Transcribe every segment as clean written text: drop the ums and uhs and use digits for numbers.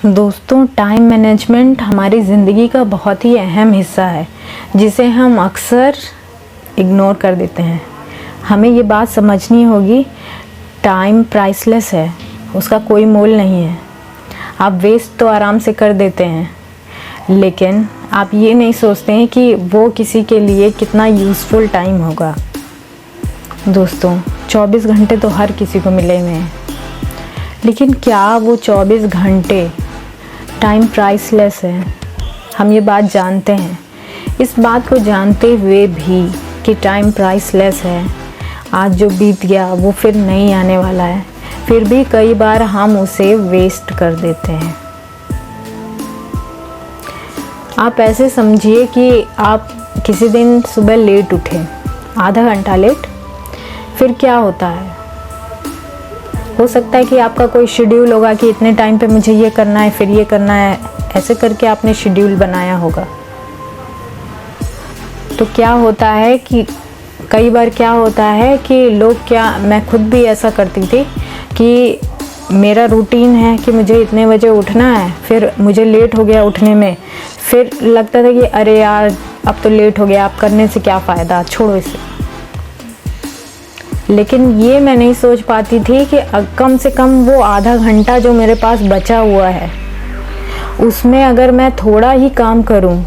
दोस्तों, time management हमारी ज़िंदगी का बहुत ही अहम हिस्सा है जिसे हम अक्सर इग्नोर कर देते हैं। हमें ये बात समझनी होगी, टाइम प्राइसलेस है, उसका कोई मोल नहीं है। आप वेस्ट तो आराम से कर देते हैं, लेकिन आप ये नहीं सोचते हैं कि वो किसी के लिए कितना यूज़फुल टाइम होगा। दोस्तों, 24 घंटे तो हर किसी को मिले हुए हैं, लेकिन क्या वो 24 घंटे टाइम प्राइसलेस है? हम ये बात जानते हैं। इस बात को जानते हुए भी कि टाइम प्राइसलेस है, आज जो बीत गया वो फिर नहीं आने वाला है, फिर भी कई बार हम उसे वेस्ट कर देते हैं। आप ऐसे समझिए कि आप किसी दिन सुबह लेट उठे, आधा घंटा लेट, फिर क्या होता है? हो सकता है कि आपका कोई शेड्यूल होगा कि इतने टाइम पे मुझे ये करना है, फिर ये करना है, ऐसे करके आपने शेड्यूल बनाया होगा। तो क्या होता है कि कई बार क्या होता है कि मैं खुद भी ऐसा करती थी कि मेरा रूटीन है कि मुझे इतने बजे उठना है, फिर मुझे लेट हो गया उठने में, फिर लगता था कि अरे यार अब तो लेट हो गया, अब करने से क्या फ़ायदा, छोड़ो इसे। लेकिन ये मैं नहीं सोच पाती थी कि कम से कम वो आधा घंटा जो मेरे पास बचा हुआ है, उसमें अगर मैं थोड़ा ही काम करूं,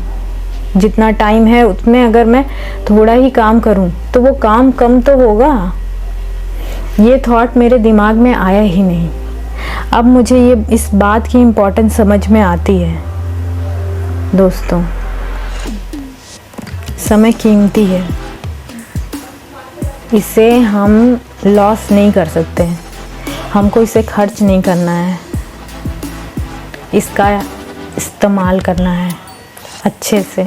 जितना टाइम है उसमें अगर मैं थोड़ा ही काम करूं तो वो काम कम तो होगा। ये थॉट मेरे दिमाग में आया ही नहीं। अब मुझे ये इस बात की इम्पोर्टेंस समझ में आती है। दोस्तों, समय कीमती है, इसे हम लॉस नहीं कर सकते हैं, हमको इसे खर्च नहीं करना है, इसका इस्तेमाल करना है अच्छे से।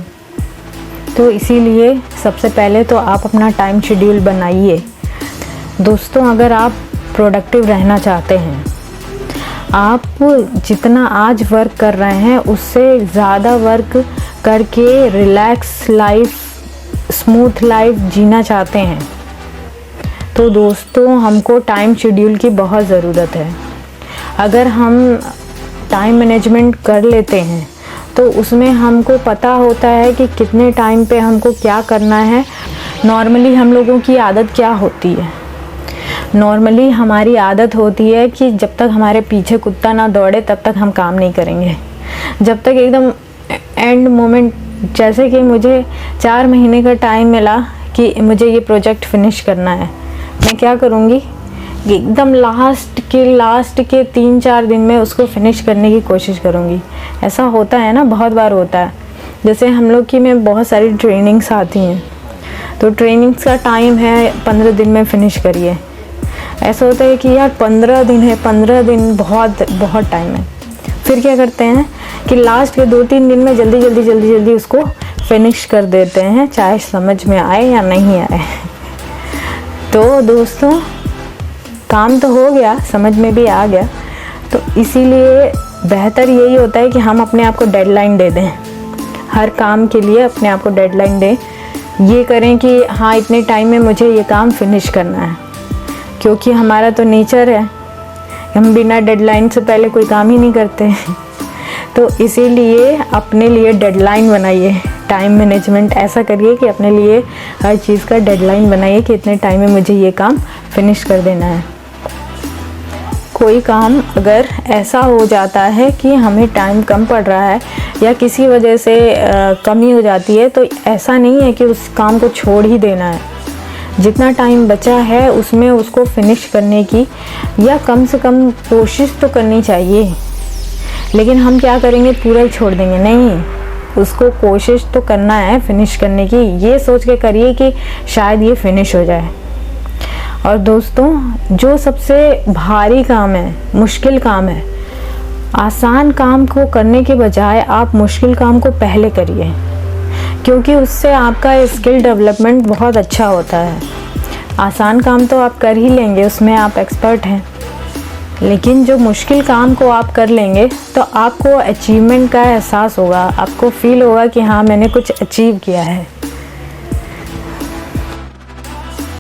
तो इसीलिए सबसे पहले तो आप अपना टाइम शेड्यूल बनाइए। दोस्तों, अगर आप प्रोडक्टिव रहना चाहते हैं, आप जितना आज वर्क कर रहे हैं उससे ज़्यादा वर्क करके रिलैक्स लाइफ, स्मूथ लाइफ जीना चाहते हैं, तो दोस्तों हमको टाइम शेड्यूल की बहुत ज़रूरत है। अगर हम टाइम मैनेजमेंट कर लेते हैं तो उसमें हमको पता होता है कि कितने टाइम पे हमको क्या करना है। नॉर्मली हम लोगों की आदत क्या होती है? नॉर्मली हमारी आदत होती है कि जब तक हमारे पीछे कुत्ता ना दौड़े तब तक हम काम नहीं करेंगे। जब तक एकदम एंड मोमेंट, जैसे कि मुझे 4 महीने का टाइम मिला कि मुझे ये प्रोजेक्ट फिनिश करना है, मैं क्या करूँगी, एकदम लास्ट के 3-4 दिन में उसको फिनिश करने की कोशिश करूँगी। ऐसा होता है ना, बहुत बार होता है। जैसे हम लोग की में बहुत सारी ट्रेनिंग्स आती हैं, तो ट्रेनिंग्स का टाइम है 15 दिन में फ़िनिश करिए। ऐसा होता है कि यार 15 दिन है, 15 दिन बहुत टाइम है। फिर क्या करते हैं कि लास्ट के 2-3 दिन में जल्दी उसको फिनिश कर देते हैं, चाहे समझ में आए या नहीं आए। तो दोस्तों, काम तो हो गया, समझ में भी आ गया, तो इसीलिए बेहतर यही होता है कि हम अपने आप को डेडलाइन दे दें। हर काम के लिए अपने आप को डेडलाइन दें। ये करें कि हाँ, इतने टाइम में मुझे ये काम फिनिश करना है, क्योंकि हमारा तो नेचर है, हम बिना डेडलाइन से पहले कोई काम ही नहीं करते। तो इसीलिए अपने लिए डेडलाइन बनाइए। टाइम मैनेजमेंट ऐसा करिए कि अपने लिए हर चीज़ का डेडलाइन बनाइए कि इतने टाइम में मुझे ये काम फिनिश कर देना है। कोई काम अगर ऐसा हो जाता है कि हमें टाइम कम पड़ रहा है या किसी वजह से कमी हो जाती है, तो ऐसा नहीं है कि उस काम को छोड़ ही देना है। जितना टाइम बचा है उसमें उसको फिनिश करने की या कम से कम कोशिश तो करनी चाहिए। लेकिन हम क्या करेंगे, पूरा ही छोड़ देंगे? नहीं, उसको कोशिश तो करना है फिनिश करने की। ये सोच के करिए कि शायद ये फिनिश हो जाए। और दोस्तों, जो सबसे भारी काम है, मुश्किल काम है, आसान काम को करने के बजाय आप मुश्किल काम को पहले करिए, क्योंकि उससे आपका स्किल डेवलपमेंट बहुत अच्छा होता है। आसान काम तो आप कर ही लेंगे, उसमें आप एक्सपर्ट हैं, लेकिन जो मुश्किल काम को आप कर लेंगे तो आपको अचीवमेंट का एहसास होगा, आपको फील होगा कि हाँ, मैंने कुछ अचीव किया है।